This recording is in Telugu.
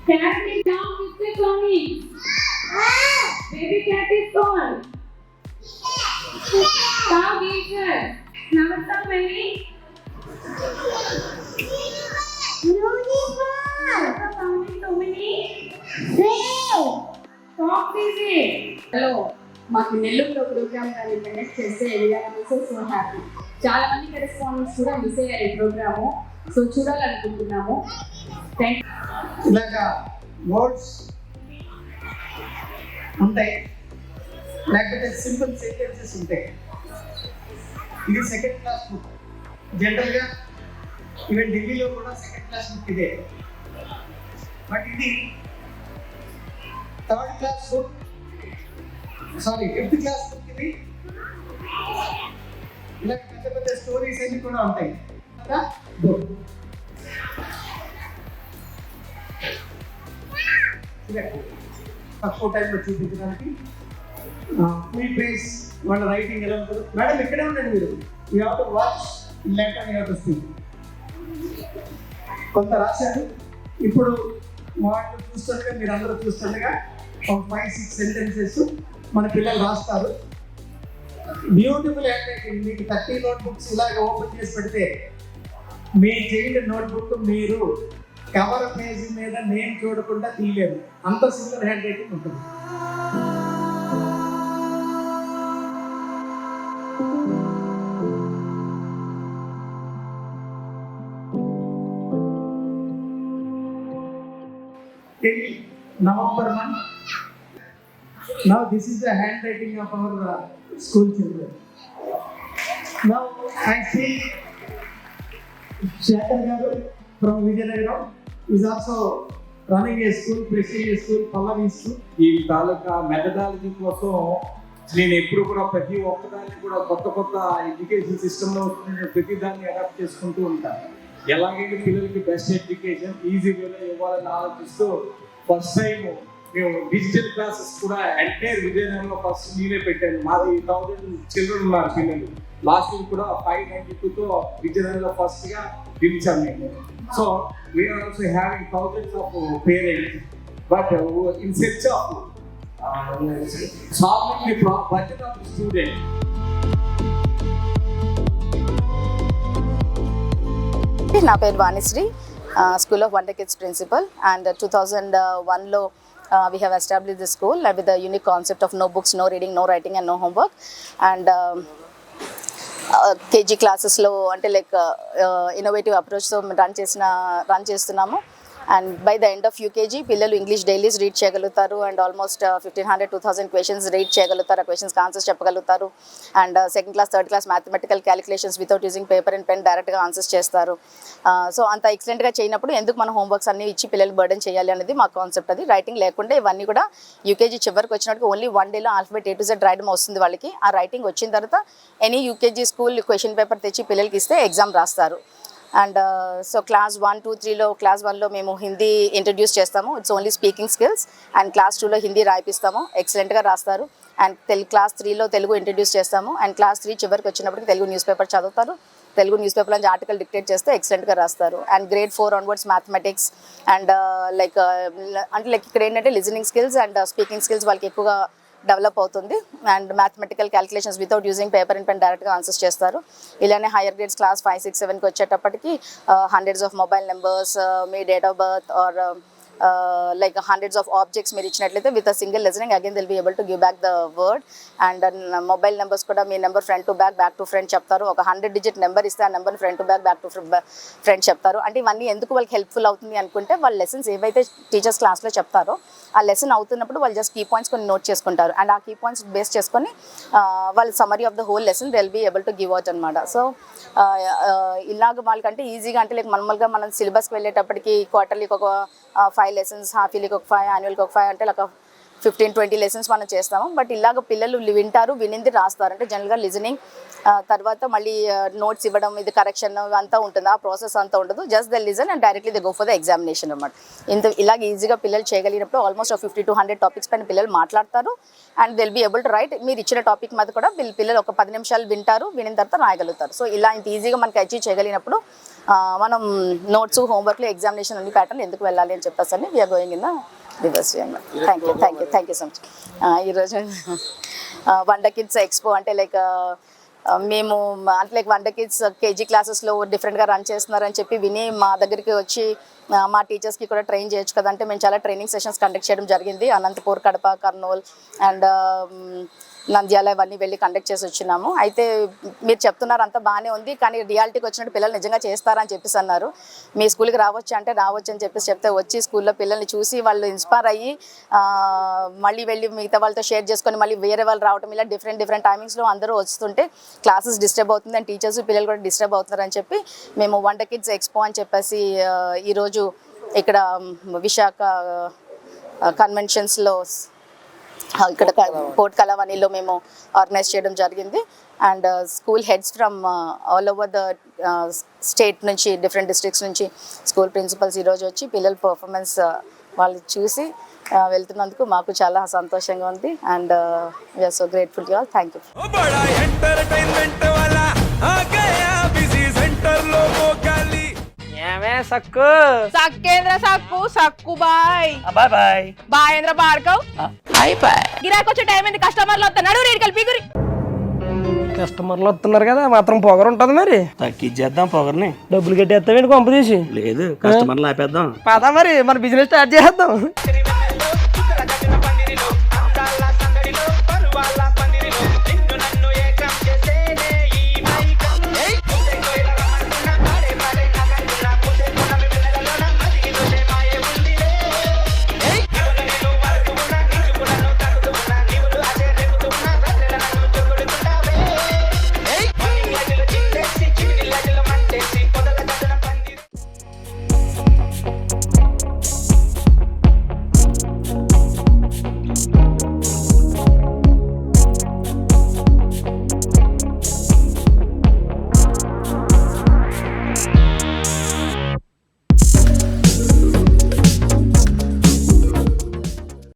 Cat is down with the tummy. Baby cat is tall. Cow gazes. Flowers are many. Counting so many. Fox is it. Hello, మాకు నెల్లూరులో ప్రోగ్రామ్ కానీ కండక్ట్ చేస్తే సో హ్యాపీ. చాలా మంది కరెస్పాండెంట్స్ కూడా మిస్ అయ్యారు ఈ ప్రోగ్రాము. సో చూడాలనుకుంటున్నాము. Thank you. ఇలాగా వర్డ్స్ ఉంటాయి, లేకపోతే సింపుల్ సెంటెన్సెస్ ఉంటాయి. ఇది సెకండ్ క్లాస్ బుక్. జనరల్గా ఈవెన్ ఢిల్లీలో కూడా సెకండ్ క్లాస్ బుక్ ఇదే. బట్ ఇది third class book, sorry fifth class book. ఇది ఇలా పెద్ద పెద్ద స్టోరీస్ అన్ని కూడా ఉంటాయి. బుక్ తక్కువ టైంలో చూపించడానికి ఫుల్ పేజ్ వాళ్ళ రైటింగ్ ఎలా ఉంటుంది. మేడం ఇక్కడే ఉండండి మీరు. You have to watch letter, you have to speak. కొంత రాశారు. ఇప్పుడు వాళ్ళు చూస్తుండగా, మీరు అందరూ చూస్తుండగా ఒక 5-6 సెంటెన్సెస్ మన పిల్లలు రాస్తారు. Beautiful hand writing. మీకు 30 నోట్బుక్స్ ఇలాగ ఓపెన్ చేసి పెడితే మీ చైల్డ్ నోట్బుక్ మీరు కవర్ పేజ్ మీద నేమ్ చూడకుండా తీయలేదు. అంత సింపుల్ హ్యాండ్ రైటింగ్ ఉంటుంది. Till November month. Now this is the handwriting of our school children. Now I see Shankar Garu from Vijayanagaram is also running a school, presiding a school, Pallavi school. ఈ తాలూకా మెథడాలజీ కోసం నేను ఎప్పుడు కూడా ప్రతి ఒక్కదాన్ని కూడా కొత్త కొత్త ఎడ్యుకేషన్ సిస్టంలో ప్రతి దాన్ని అడాప్ట్ చేసుకుంటూ ఉంటాను. ఎలాగైతే పిల్లలకి బెస్ట్ ఎడ్యుకేషన్ ఈజీ వేలో ఇవ్వాలని ఆలోచిస్తూ ఫస్ట్ టైం మేము డిజిటల్ క్లాసెస్ కూడా ఎంటైర్ విజయనగరంలో ఫస్ట్ నేనే పెట్టాను. మాది 1000 చిల్డ్రన్ ఉన్నారు పిల్లలు. లాస్ట్ వీక్ కూడా 592తో విజయనగరంలో ఫస్ట్గా గెలిచాను నేను. So we are also having thousands of parents but in search of solving the budget of the student. నా పేరు Vanishree, school of Wonder Kids principal. And 2001లో we have established the school with the unique concept of no books, no reading, no writing and no homework. And KG క్లాసెస్లో అంటే లైక్ ఇన్నోవేటివ్ అప్రోచ్తో రన్ చేస్తున్నాము. And by the end of UKG పిల్లలు ఇంగ్లీష్ డైలీస్ రీడ్ చేయగలుగుతారు. అండ్ ఆల్మోస్ట్ 1500-2000 క్వశ్చన్స్ రీడ్ చేయగలుగుతారు. ఆ క్వశ్చన్స్కి ఆన్సర్స్ చెప్పగలుగుతారు. And second class, third class mathematical calculations without using paper and pen డైరెక్ట్గా ఆన్సర్స్ చేస్తారు. సో అంత ఎక్సలెంట్గా చేయనప్పుడు ఎందుకు మనం హోంవర్క్స్ అన్ని ఇచ్చి పిల్లలు బర్డెన్ చేయాలి అనేది మా కాన్సెప్ట్. అది రైటింగ్ లేకుండా ఇవన్నీ కూడా యూకేజీ చివరికి వచ్చినట్టు ఓన్లీ 1 డేలో ఆల్ఫాబెట్ A to Z రాయడం వస్తుంది వాళ్ళకి. ఆ రైటింగ్ వచ్చిన తర్వాత any UKG school question paper తెచ్చి పిల్లలకి ఇస్తే ఎగ్జామ్ రాస్తారు. అండ్ సో క్లాస్ 1, 2, 3లో క్లాస్ 1లో మేము హిందీ ఇంట్రడ్యూస్ చేస్తాము. It's only speaking skills. And class 2లో హిందీ రాయిపిస్తాము, ఎక్సలెంట్గా రాస్తారు. అండ్ క్లాస్ 3లో తెలుగు ఇంట్రడ్యూస్ చేస్తాము. అండ్ క్లాస్ 3 చివరికి వచ్చినప్పటికి తెలుగు న్యూస్ పేపర్ చదువుతారు. తెలుగు న్యూస్ పేపర్ నుంచి ఆర్టికల్ డిక్టేట్ చేస్తే ఎక్సలెంట్గా రాస్తారు. And grade 4 onwards mathematics and అంటే ఇక్కడ ఏంటంటే listening skills and speaking skills వాళ్ళకి ఎక్కువగా డెవలప్ అవుతుంది. And mathematical calculations without using paper and pen డైరెక్ట్గా ఆన్సర్స్ చేస్తారు. ఇలానే హైయర్ గ్రేడ్స్ క్లాస్ 5, 6, 7కి వచ్చేటప్పటికి hundreds of mobile numbers, me date of birth are like hundreds of objects మీరు ఇచ్చినట్లయితే with a single listening again they'll be able to give back the word. And mobile numbers కూడా మీ number front to back to front చెప్తారు. ఒక 100 డిజిట్ నెంబర్ ఇస్తే ఆ number front to back to front చెప్తారు. అంటే ఇవన్నీ ఎందుకు వాళ్ళకి హెల్ప్ఫుల్ అవుతుంది అనుకుంటే వాళ్ళ లెసన్స్ ఏవైతే టీచర్స్ క్లాస్లో చెప్తారో ఆ లెసన్ అవుతున్నప్పుడు వాళ్ళు జస్ట్ కీ పాయింట్స్ కొన్ని నోట్ చేసుకుంటారు. అండ్ ఆ కీ పాయింట్స్ బేస్ చేసుకొని వాళ్ళ summary of the whole lesson they will be able to give out అనమాట. సో ఇలాగ వాళ్ళకంటే ఈజీగా అంటే లైక్ నార్మల్గా మనం సిలబస్కి వెళ్ళేటప్పటికి క్వార్టర్లీకి ఒక 5 లెసన్స్, హాఫ్ ఇయర్లీకి ఒక 5, యాన్యువల్కి ఒక 5 అంటే like 15-20 లెసన్స్ మనం చేస్తాము. బట్ ఇలాగ పిల్లలు వింటారు, వినింది రాస్తారు. అంటే జనరల్గా లిజనింగ్ తర్వాత మళ్ళీ నోట్స్ ఇవ్వడం, ఇది కరెక్షన్ అంతా ఉంటుంది. ఆ ప్రాసెస్ అంతా ఉండదు. Just the listen and directly they go for the examination అనమాట. ఇలాగ ఈజీగా పిల్లలు చేయగలిగినప్పుడు ఆల్మోస్ట్ 50 to 100 టాపిక్స్ పైన పిల్లలు మాట్లాడతారు. And they'll be able to write. మీరు ఇచ్చిన టాపిక్ మీద కూడా పిల్లలు ఒక 10 నిమిషాలు వింటారు, వినిన తర్వాత రాయగలుగుతారు. సో ఇలా ఇంత ఈజీగా మనకి అచీవ్ చేయగలిగినప్పుడు మనం నోట్స్ హోంవర్క్లు ఎగ్జామినేషన్ అన్ని ప్యాటర్న్ ఎందుకు వెళ్ళాలి అని చెప్పేసి అని we are going in the reverse thank you so much. ఈరోజు వండర్ కిడ్స్ ఎక్స్పో అంటే లైక్ మేము అంటే లైక్ వండర్ కిడ్స్ కేజీ క్లాసెస్లో డిఫరెంట్గా రన్ చేస్తున్నారని చెప్పి విని మా దగ్గరికి వచ్చి మా టీచర్స్కి కూడా ట్రైన్ చేయొచ్చు కదా అంటే మేము చాలా ట్రైనింగ్ సెషన్స్ కండక్ట్ చేయడం జరిగింది. అనంతపూర్, కడప, కర్నూలు అండ్ నంద్యాల ఇవన్నీ వెళ్ళి కండక్ట్ చేసి వచ్చినాము. అయితే మీరు చెప్తున్నారు అంతా బాగానే ఉంది, కానీ రియాలిటీకి వచ్చినట్టు పిల్లలు నిజంగా చేస్తారని చెప్పేసి అన్నారు. మీ స్కూల్కి రావచ్చు అంటే రావచ్చు అని చెప్పేసి చెప్తే వచ్చి స్కూల్లో పిల్లల్ని చూసి వాళ్ళు ఇన్స్పైర్ అయ్యి మళ్ళీ వెళ్ళి మిగతా వాళ్ళతో షేర్ చేసుకొని మళ్ళీ వేరే వాళ్ళు రావడం, ఇలా డిఫరెంట్ టైమింగ్స్లో అందరూ వస్తుంటే క్లాసెస్ డిస్టర్బ్ అవుతుంది అండ్ టీచర్స్ పిల్లలు కూడా డిస్టర్బ్ అవుతున్నారని చెప్పి మేము వండర్ కిడ్స్ ఎక్స్పో అని చెప్పేసి ఈరోజు ఇక్కడ విశాఖ కన్వెన్షన్స్లో ఇక్కడ పోర్ట్ కలవానీలో మేము ఆర్గనైజ్ చేయడం జరిగింది. And school heads from all over the state నుంచి, డిఫరెంట్ డిస్ట్రిక్ట్స్ నుంచి స్కూల్ ప్రిన్సిపల్స్ ఈరోజు వచ్చి పిల్లల పర్ఫార్మెన్స్ వాళ్ళు చూసి వెళ్తున్నందుకు మాకు చాలా సంతోషంగా ఉంది. And we are so grateful to all. Thank you. సక్కు సక్కేంద్ర సక్కు సక్కు బాయ్ బాయ్ బాయ్ బాయేంద్ర భార్గవ్ బాయ్ బాయ్. గిరాకి వచ్చే టైం ఏంది, కస్టమర్లు వస్తున్నాడు, రేటు కలిపి గురి. కస్టమర్లు వస్తున్నారు కదా, మాత్రం పొగరు ఉంటది మరి. తగ్గించేద్దాం పొగర్ని. డబ్బులు కట్టేస్తావేంటి కొంప తీసి? లేదు, కస్టమర్లు ఆపేద్దాం. పదా మరి మన బిజినెస్ స్టార్ట్ చేద్దాం.